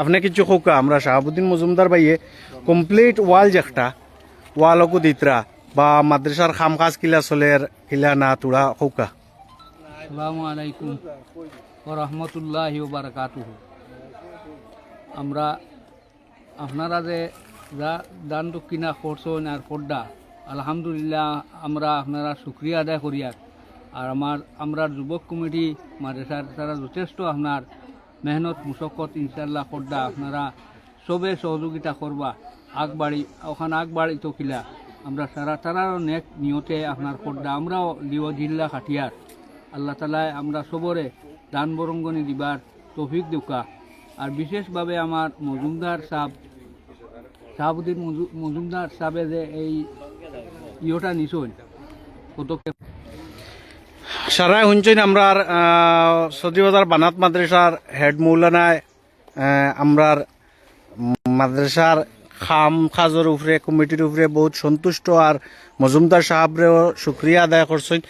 আপনি কিছু খোকা আমরা শাহাবুদ্দিন মজুমদার ভাইয়ে কমপ্লিট ওয়াল যেটা ওয়ালকু দিতরা বা মাদ্রাসার খাম কাজ কিলা চলের কিলা না তোরা খোকা। আসসালামু আলাইকুম ওয়া রাহমাতুল্লাহি ওয়া বারাকাতুহু। আমরা আপনারা যে যা দান দক্ষিণা করছেন আর পর্দা আলহামদুলিল্লাহ আমরা আপনারা শুক্রিয়া আদায় করিয়ার। আর আমরা যুবক কমিটি মাদ্রাসার তারা যথেষ্ট আপনার মেহনত মুশক্কত ইনশাল্লাহ পর্দা আপনারা সবে সহযোগিতা করবা আগবাড়ি ওখানে আগবাড়ি তো কিলা আমরা তারারও নেক নিয়তে আপনার পর্দা আমরাও লিও জিল্লা খাটিয়ার আল্লাহ তালায় আমরা সবরে দান বরঙ্গনি দিবার তৌফিক দুকা। আর বিশেষভাবে আমার মজুমদার শাহাবুদ্দিন মজুমদার সাহেবে যে এই ইয়েটা নিছুন পদক্ষেপ সারাই শুনছেন আমরা সদরিবাজার বানাত মাদ্রাসার হেড মৌলানায় আমরার মাদ্রাসার খাম খাজর উপরে কমিটির উপরে বহুত সন্তুষ্ট আর মজুমদার সাহেবরেও শুক্রিয়া আদায় করছেন।